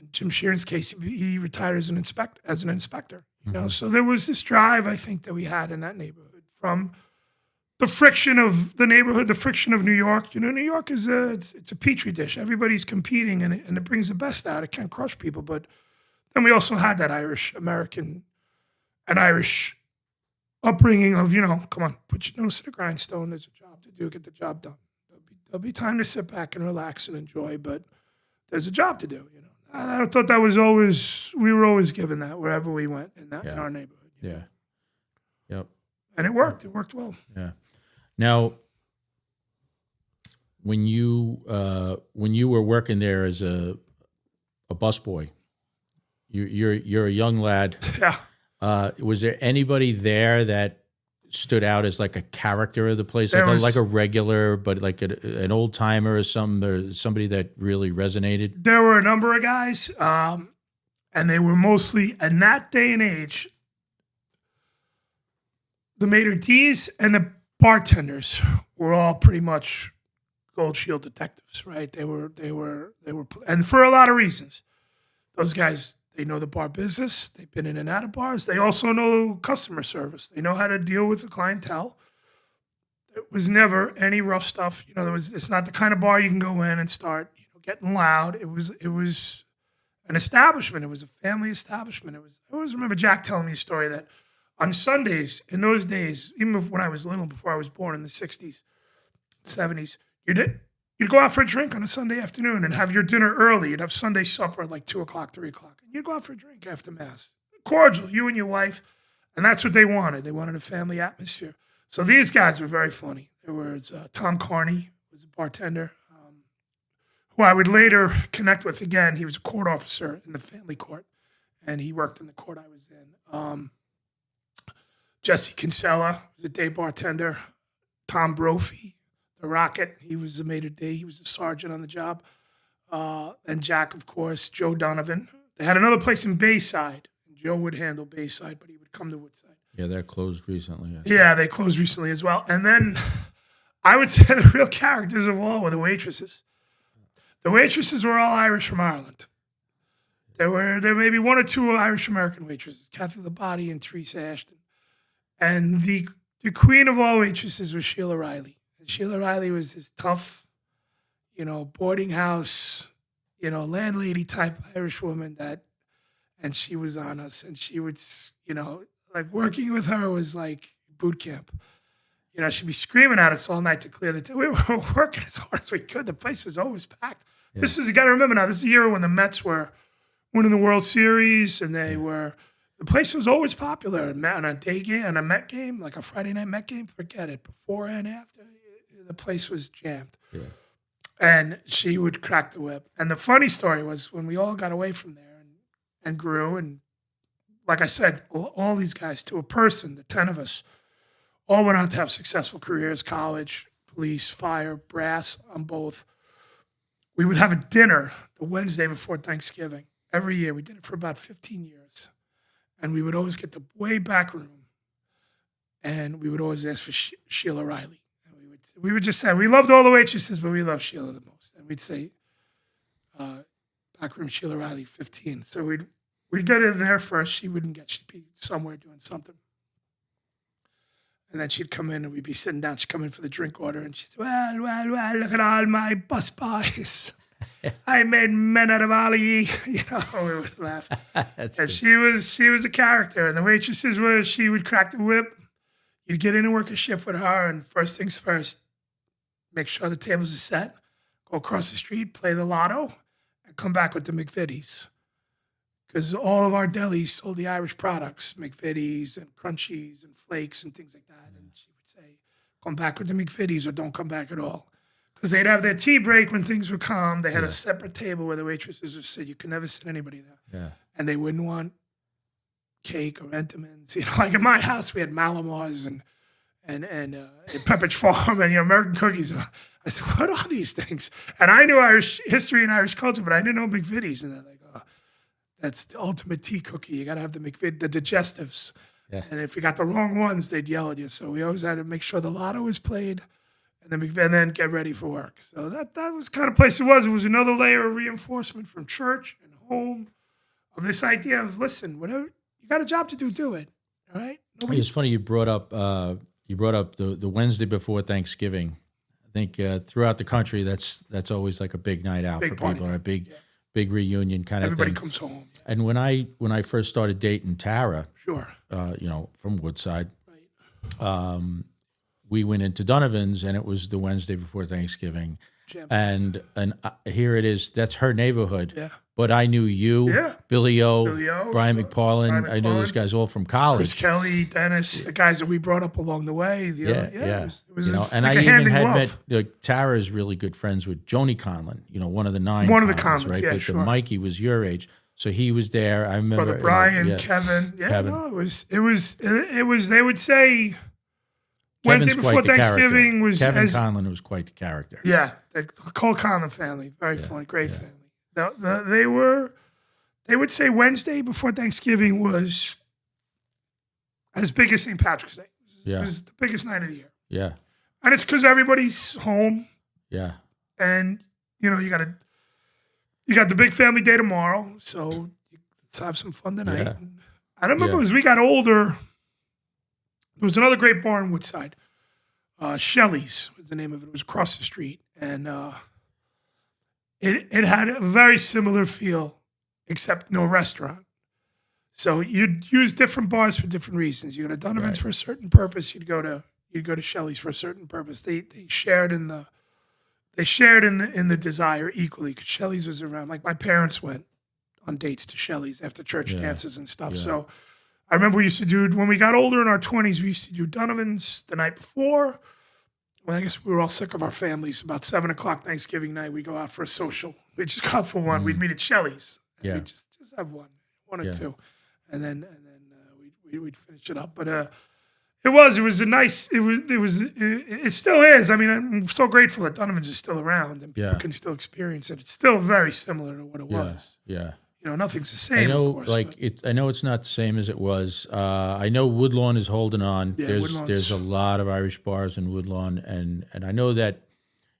In Jim Sheeran's case, he retired as an inspector. You know, so there was this drive, I think, that we had in that neighborhood from the friction of the neighborhood, the friction of New York. You know, New York is it's a petri dish. Everybody's competing, and it brings the best out. It can't crush people, but then we also had that Irish American and Irish upbringing of, you know, come on, put your nose to the grindstone. There's a job to do. Get the job done. There'll be time to sit back and relax and enjoy, but there's a job to do, you know. And I thought that was we were always given that wherever we went in our neighborhood. Yeah. Yep. And it worked. It worked well. Yeah. Now, when you were working there as a busboy, you're a young lad. Yeah. Was there anybody there that stood out as like a character of the place, like a regular, but like an old timer or somebody that really resonated? There were a number of guys, and they were mostly, in that day and age, the maitre d's and the bartenders were all pretty much Gold Shield detectives, right? They were, and for a lot of reasons. Those guys, they know the bar business. They've been in and out of bars. They also know customer service. They know how to deal with the clientele. It was never any rough stuff. It's not the kind of bar you can go in and start, getting loud. It was an establishment. It was a family establishment. I always remember Jack telling me a story that on Sundays, in those days, even when I was little, before I was born in the 60s, 70s, you'd go out for a drink on a Sunday afternoon and have your dinner early. You'd have Sunday supper at like 2 o'clock, 3 o'clock. And you'd go out for a drink after Mass. Cordial, you and your wife. And that's what they wanted. They wanted a family atmosphere. So these guys were very funny. There was Tom Carney, who was a bartender, who I would later connect with again. He was a court officer in the family court, and he worked in the court I was in. Jesse Kinsella was a day bartender. Tom Brophy, the Rocket, he was a maitre d'. He was a sergeant on the job. And Jack, of course, Joe Donovan. They had another place in Bayside. And Joe would handle Bayside, but he would come to Woodside. Yeah, that closed recently. Yeah, they closed recently as well. And then I would say the real characters of all were the waitresses. The waitresses were all Irish from Ireland. There may be one or two Irish-American waitresses, Kathy Labate and Teresa Ashton. And the queen of all waitresses was Sheila Riley. And Sheila Riley was this tough, boarding house, landlady type Irish woman and she was on us. And she would, like working with her was like boot camp. She'd be screaming at us all night to clear the table. We were working as hard as we could. The place was always packed. Yeah. You got to remember now, this is the year when the Mets were winning the World Series, and the place was always popular. On a day game, on a Met game, like a Friday night Met game, forget it. Before and after, the place was jammed. Yeah. And she would crack the whip. And the funny story was when we all got away from there and grew, and like I said, all these guys, to a person, the 10 of us, all went on to have successful careers, college, police, fire, brass, on both. We would have a dinner the Wednesday before Thanksgiving. Every year. We did it for about 15 years. And we would always get the way back room. And we would always ask for Sheila Riley. And we would just say, we loved all the waitresses, but we loved Sheila the most. And we'd say, back room Sheila Riley, 15. So we'd get in there first. She'd be somewhere doing something. And then she'd come in and we'd be sitting down. She'd come in for the drink order and she'd say, well, look at all my busboys. I made men out of all of ye. We would laugh. And she was a character. And the waitresses were, she would crack the whip. You'd get in and work a shift with her. And first things first, make sure the tables are set. Go across the street, play the lotto, and come back with the McVitie's. Because all of our delis sold the Irish products, McVitie's and Crunchies and Flakes and things like that. And she would say, come back with the McVitie's or don't come back at all. Because they'd have their tea break when things were calm. They had a separate table where the waitresses would sit. You could never sit anybody there. Yeah. And they wouldn't want cake or Entenmann's. Like in my house, we had Malamars and Pepperidge Farm and American cookies. I said, what are these things? And I knew Irish history and Irish culture, but I didn't know McVitie's. And they're like, oh, that's the ultimate tea cookie. You got to have the digestives. Yeah. And if you got the wrong ones, they'd yell at you. So we always had to make sure the lotto was played and then get ready for work. So that was the kind of place it was. It was another layer of reinforcement from church and home of this idea of, listen, whatever you got a job to do it. All right. It's funny you brought up the Wednesday before Thanksgiving. I think throughout the country, that's always like a big night out for people, or a big reunion kind of thing. Everybody comes home. And when I first started dating Tara, sure, from Woodside, right. We went into Donovan's, and it was the Wednesday before Thanksgiving. And here it is. That's her neighborhood. Yeah. But I knew you, Billy O, Brian McParlin. I knew those guys all from college. Chris Kelly, Dennis, the guys that we brought up along the way. It was and I even had met, Tara is really good friends with Joni Conlon, one of the 9 Conlons, right? Yeah, but the Mikey was your age. So he was there. I remember Brother Brian, Kevin. Yeah, Kevin. No, it was. They would say Kevin's Wednesday before Thanksgiving was Kevin Conlon was quite the character. Yeah, the Cole Conlon family, very funny, great family. They would say Wednesday before Thanksgiving was as big as St. Patrick's Day. It was the biggest night of the year. Yeah. And it's because everybody's home. Yeah. And, you got the big family day tomorrow. So let's have some fun tonight. Yeah. I remember as we got older, there was another great bar in Woodside. Shelley's was the name of it. It was across the street. And it had a very similar feel, except no restaurant. So you'd use different bars for different reasons. You go to Donovan's for a certain purpose. You'd go to Shelley's for a certain purpose. They shared in the desire equally, because Shelley's was around. Like, my parents went on dates to Shelley's after church dances and stuff. Yeah. So I remember we used to do, when we got older in our 20s, we used to do Donovan's the night before. Well, I guess we were all sick of our families. About 7 o'clock Thanksgiving night, we go out for a social. We just go out for one. We'd meet at Shelley's. Yeah. We'd just have one or two, and then we'd finish it up. But it still is. I mean, I'm so grateful that Donovan's is still around and people can still experience it. It's still very similar to what it was. Yeah. Nothing's the same. I know, of course, I know it's not the same as it was. I know Woodlawn is holding on. Yeah, there's a lot of Irish bars in Woodlawn, and I know that,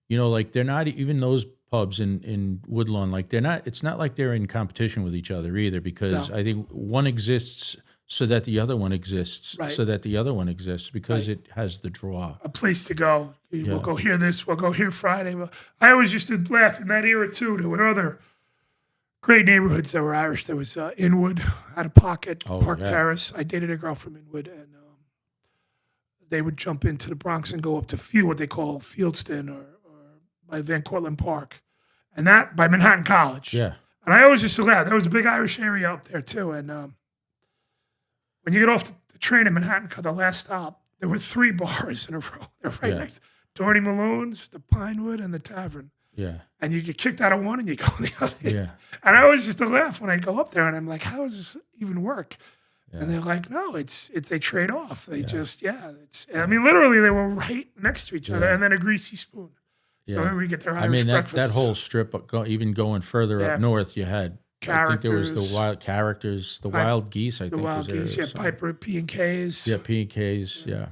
they're not even those pubs in Woodlawn. Like, they're not. It's not like they're in competition with each other either, because I think one exists so that the other one exists, so that the other one exists, because it has the draw. A place to go. We'll go hear this. We'll go here Friday. I always used to laugh in that era too. There were other great neighborhoods that were Irish. There was Inwood, Out of Pocket, Park Terrace. I dated a girl from Inwood, and they would jump into the Bronx and go up to what they call Fieldston or by Van Cortlandt Park, and that by Manhattan College. Yeah. And I always used to laugh. There was a big Irish area up there too. And when you get off the train in Manhattan, the last stop, there were 3 bars in a row. They're right next to Dorney Malone's, the Pinewood, and the Tavern. Yeah. And you get kicked out of one and you go in the other. Yeah. And I always used to laugh when I go up there, and I'm like, how does this even work? Yeah. And they're like, no, it's they trade off. They I mean, literally they were right next to each other, and then a greasy spoon. So we get their Irish breakfast. that whole strip, even going further up north, you had characters. I think there was the wild characters, wild geese. I think wild was geese, Piper, P&Ks. Yeah, P&Ks. Yeah.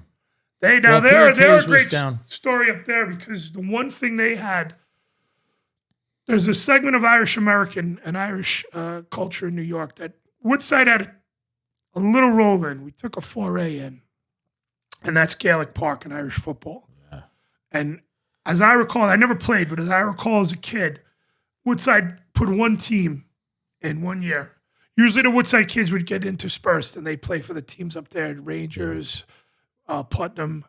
They're a great story up there, because the one thing they had. There's a segment of Irish American and Irish culture in New York that Woodside had a little role in. We took a foray in, and that's Gaelic Park and Irish football. Yeah. And as I recall, I never played, but as I recall as a kid, Woodside put one team in 1 year. Usually the Woodside kids would get interspersed, and they'd play for the teams up there, Rangers, Putnam,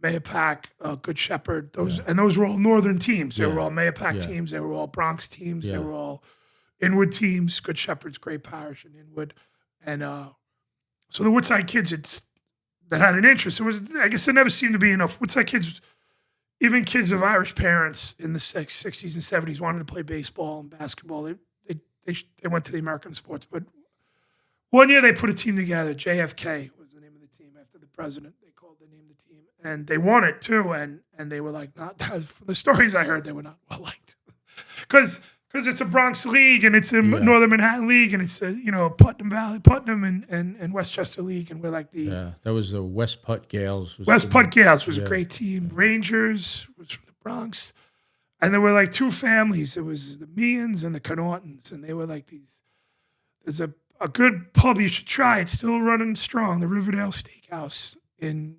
Mayapack, Good Shepherd. Those were all northern teams. They were all Mayapack teams. They were all Bronx teams. They were all Inwood teams. Good Shepherd's great parish in Inwood. And so the Woodside kids that had an interest, I guess there never seemed to be enough. Woodside kids, even kids of Irish parents in the 60s and 70s, wanted to play baseball and basketball. They went to the American sports. But one year they put a team together. JFK was the name of the team after the president. They called the name of the team. And they won it too. And they were like, the stories I heard, they were not well liked. Because it's a Bronx league, and it's a Northern Manhattan league, and it's a Putnam and Westchester league, and we're like that was the West Putt Gales. West Putt Gales was a great team. Rangers was from the Bronx, and there were like 2 families. It was the Meehan's and the Connaughtons, and they were like these. There's a good pub you should try. It's still running strong. The Riverdale Steakhouse in.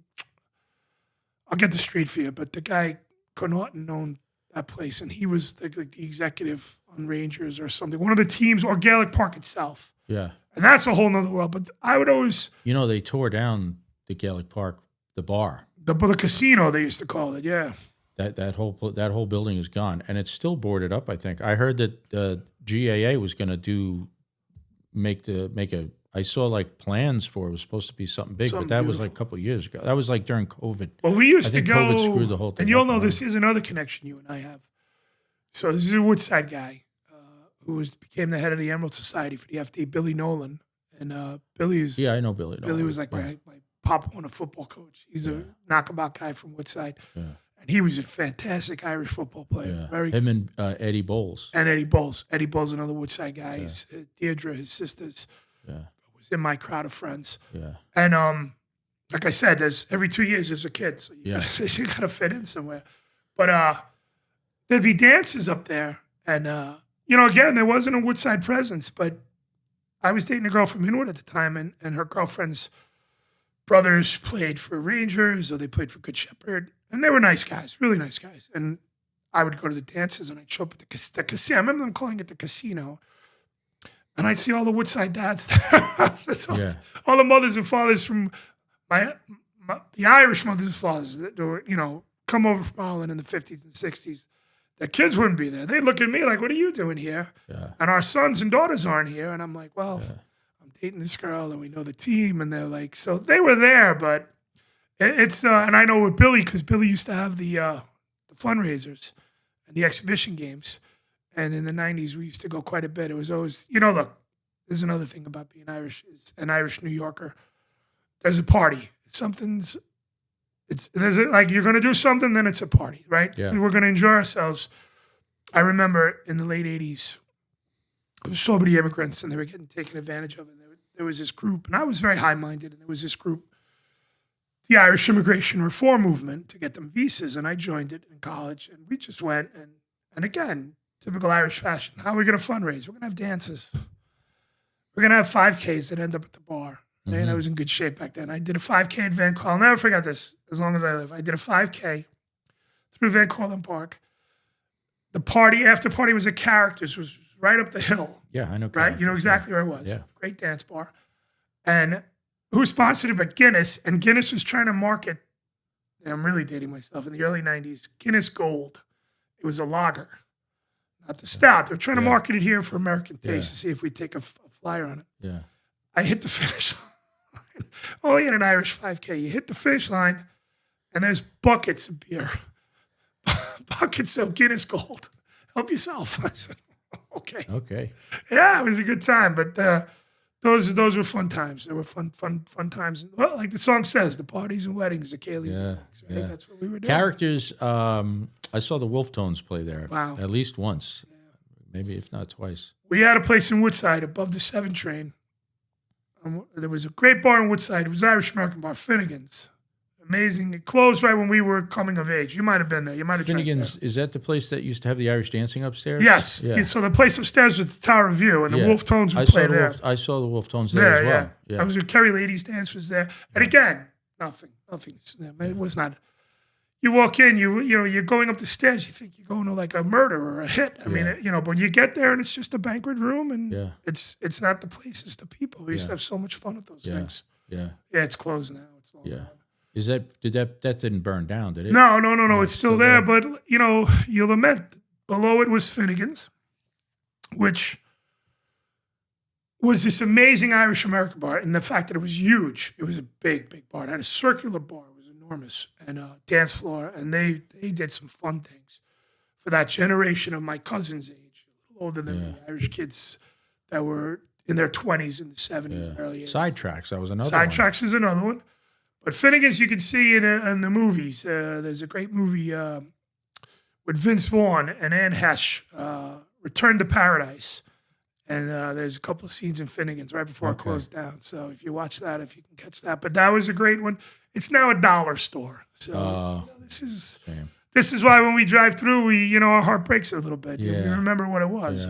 I'll get the street for you, but the guy Connaughton owned that place, and he was the executive on Rangers or something, one of the teams, or Gaelic Park itself. Yeah, and that's a whole nother world. But I would always, they tore down the Gaelic Park, the bar, the casino they used to call it. Yeah, that whole building is gone, and it's still boarded up. I think I heard that GAA was going to make a. I saw like plans for it. Was supposed to be something big, but that was like a couple of years ago. That was like during COVID. Well, we used to go. COVID screwed the whole thing. And you'll know this is another connection you and I have. So this is a Woodside guy who became the head of the Emerald Society for the FD, Billy Nolan. And Billy was I know Billy. Billy was like my Pop Warner football coach. He's a knockabout guy from Woodside. Yeah. And he was a fantastic Irish football player. Yeah. Him and Eddie Bowles. And Eddie Bowles. Eddie Bowles, another Woodside guy. Yeah. Deirdre, his sisters, was in my crowd of friends. Yeah. And like I said, every 2 years there's a kid, so you gotta fit in somewhere. But there'd be dances up there, and again, there wasn't a Woodside presence, but I was dating a girl from Inwood at the time, and her girlfriend's brothers played for Rangers, or they played for Good Shepherd, and they were nice guys, really nice guys. And I would go to the dances, and I'd show up at the casino. I remember them calling it the casino. And I'd see all the Woodside dads there. All the mothers and fathers from the Irish mothers and fathers that were, come over from Ireland in the 50s and 60s. Their kids wouldn't be there. They'd look at me like, what are you doing here? Yeah. And our sons and daughters aren't here. And I'm like, well, I'm dating this girl and we know the team. And they're like, so they were there, but it's, and I know with Billy, because Billy used to have the fundraisers and the exhibition games. And in the 90s, we used to go quite a bit. It was always, look, there's another thing about being Irish, is an Irish New Yorker. There's a party. Like you're going to do something, then it's a party, right? Yeah. We're going to enjoy ourselves. I remember in the late 80s, there was so many immigrants and they were getting taken advantage of. And there was this group, and I was very high-minded, and there was this group, the Irish Immigration Reform Movement, to get them visas. And I joined it in college, and we just went. And again, typical Irish fashion, how are we going to fundraise? We're going to have dances. We're going to have 5Ks that end up at the bar. And I was in good shape back then. I did a 5K at Van Cortlandt. I'll never forget this as long as I live. I did a 5K through Van Cortlandt Park. The after party was at Characters, was right up the hill. Yeah, I know. Right? You know exactly where it was. Yeah. Great dance bar. And who sponsored it but Guinness? And Guinness was trying to market, I'm really dating myself, in the early 90s, Guinness Gold. It was a lager, not the stout. They were trying to market it here for American taste to see if we'd take a flyer on it. Yeah. I hit the finish line. Only in an Irish 5K. You hit the finish line, and there's buckets of beer. Buckets of Guinness Gold. Help yourself. I said, okay. Okay. Yeah, it was a good time, but those were fun times. They were fun times. Well, like the song says, the parties and weddings, the Kayleys and weddings, right? Yeah. That's what we were doing. Characters, I saw the Wolf Tones play there. Wow. At least once. Yeah. Maybe if not twice. We had a place in Woodside above the 7 train. There was a great bar in Woodside. It was Irish-American bar, Finnegan's. Amazing. It closed right when we were coming of age. You might have been there. You might have Finnegan's, is that the place that used to have the Irish dancing upstairs? Yes. Yeah. So the place upstairs was the Tower View, and the Wolf Tones would play there. I saw the Wolf Tones there as well. Yeah. I was with Kerry Ladies Dance was there. And again, nothing. It was not. You walk in, you're going up the stairs, you think you're going to like a murder or a hit. I mean, but you get there and it's just a banquet room, and it's not the place, it's the people. We used to have so much fun at those things. Yeah. Yeah, it's closed now. It's all gone. Is that didn't burn down, did it? No, it's still there. But you'll lament. Below it was Finnegan's, which was this amazing Irish American bar, and the fact that it was huge. It was a big bar. It had a circular bar. Enormous, and a dance floor, and they did some fun things for that generation of my cousin's age, a little older than me, Irish kids that were in their 20s in the 70s, early 80s. Sidetracks, that was another one. Sidetracks is another one. But Finnegan's you can see in the movies. There's a great movie with Vince Vaughn and Anne Hesh, Return to Paradise. And there's a couple of scenes in Finnegan's right before it closed down. So if you watch that, if you can catch that. But that was a great one. It's now a dollar store. So this is why when we drive through, our heart breaks a little bit. You remember what it was,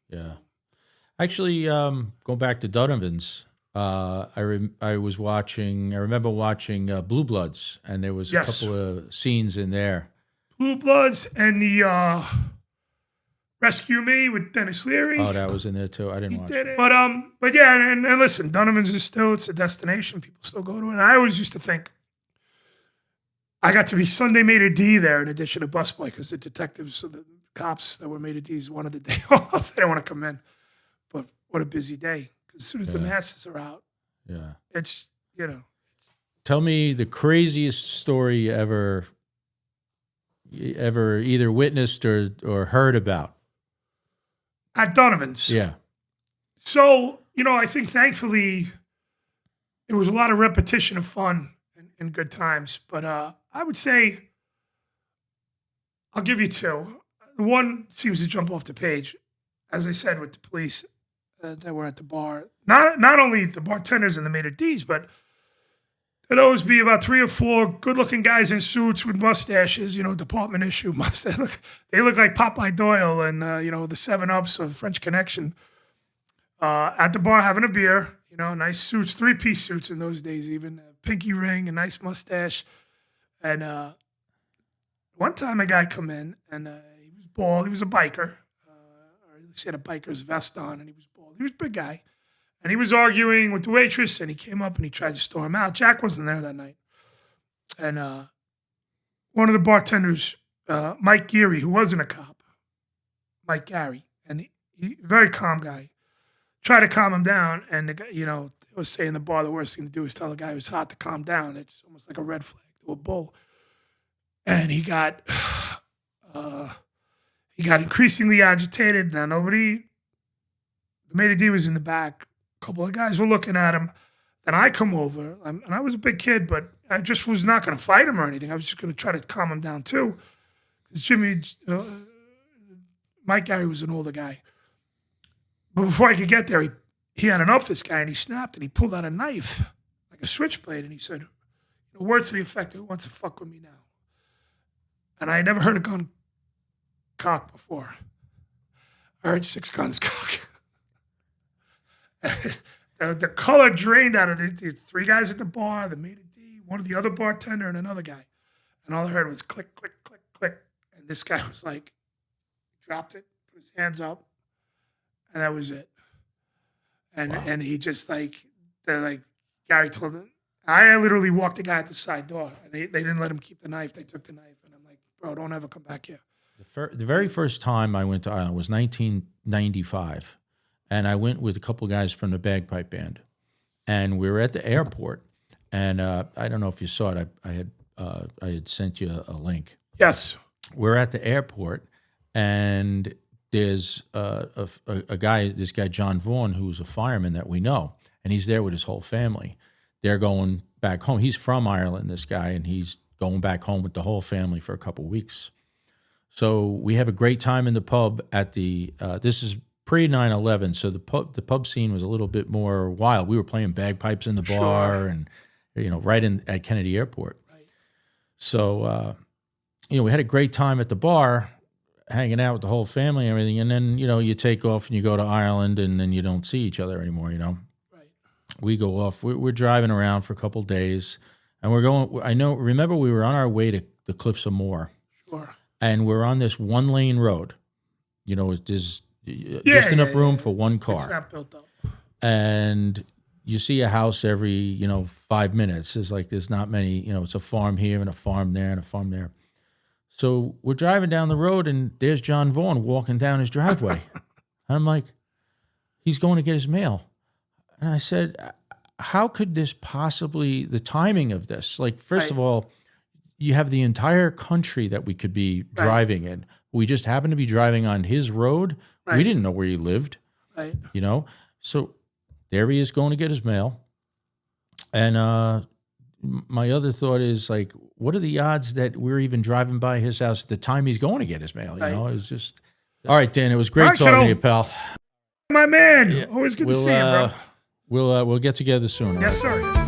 Yeah. Actually, going back to Donovan's, I remember watching Blue Bloods, and there was a couple of scenes in there. Blue Bloods and the Rescue Me with Dennis Leary. Oh, that was in there too. I didn't watch it. But yeah, and listen, Donovan's it's a destination. People still go to it. And I always used to think I got to be Sunday Maitre D there in addition to busboy, because the detectives, the cops that were Maitre D's wanted the day off. They didn't want to come in. But what a busy day. Because as soon as the masses are out, it's, Tell me the craziest story you ever either witnessed or heard about. At Donovan's. Yeah. So, I think thankfully it was a lot of repetition of fun and good times. But I would say I'll give you two. One seems to jump off the page, as I said, with the police that were at the bar. Not only the bartenders and the maitre d's, but there'd always be about 3 or 4 good-looking guys in suits with mustaches, department issue mustache. They look like Popeye Doyle and, the 7-Ups of French Connection. At the bar having a beer, nice suits, 3-piece suits in those days even, a pinky ring, a nice mustache. And one time a guy come in, and he was bald. He was a biker. Or at least he had a biker's vest on, and he was bald. He was a big guy. And he was arguing with the waitress, and he came up and he tried to storm out. Jack wasn't there that night. And one of the bartenders, Mike Geary, who wasn't a cop, Mike Gary, and he very calm guy, tried to calm him down. And the guy, they was saying in the bar the worst thing to do is tell a guy who's hot to calm down. It's almost like a red flag to a bull. And he got increasingly agitated. Now the maitre d' was in the back. A couple of guys were looking at him. Then I come over, and I was a big kid, but I just was not going to fight him or anything. I was just going to try to calm him down too. Because Mike Gary was an older guy. But before I could get there, he had enough of this guy, and he snapped, and he pulled out a knife, like a switchblade, and he said, words to the effect, "Who wants to fuck with me now?" And I had never heard a gun cock before. I heard 6 guns cock. The color drained out of the 3 guys at the bar, the maitre d', one of the other bartender, and another guy. And all I heard was click, click, click, click. And this guy was like, dropped it, put his hands up, and that was it. And wow. And he just Gary told him, I literally walked the guy at the side door, and they didn't let him keep the knife. They took the knife, and I'm like, bro, don't ever come back here. The very first time I went to Ireland was 1995. And I went with a couple of guys from the bagpipe band, and we were at the airport. And I don't know if you saw it. I had sent you a link. Yes. We're at the airport, and there's a guy, this guy John Vaughan, who's a fireman that we know, and he's there with his whole family. They're going back home. He's from Ireland, this guy, and he's going back home with the whole family for a couple of weeks. So we have a great time in the pub at the. This is pre 9/11, so the pub scene was a little bit more wild. We were playing bagpipes in the bar, and right at Kennedy Airport. Right. So we had a great time at the bar, hanging out with the whole family and everything. And then you take off and you go to Ireland, and then you don't see each other anymore. Right. We go off. We're driving around for a couple of days, and we're going. Remember, we were on our way to the Cliffs of Moher. Sure. And we're on this 1-lane road. There's just enough room for one car. It's not built up. And you see a house every, 5 minutes. There's not many, it's a farm here and a farm there and a farm there. So we're driving down the road, and there's John Vaughan walking down his driveway. And I'm like, he's going to get his mail. And I said, how could this possibly, the timing of this, first of all, you have the entire country that we could be driving in. We just happen to be driving on his road. Right. We didn't know where he lived. Right. So there he is going to get his mail. And my other thought is, what are the odds that we're even driving by his house at the time he's going to get his mail? It was just... All right, Dan, it was great talking to you, pal. My man. Yeah. Always good to see you, bro. We'll get together soon. Yes, sir.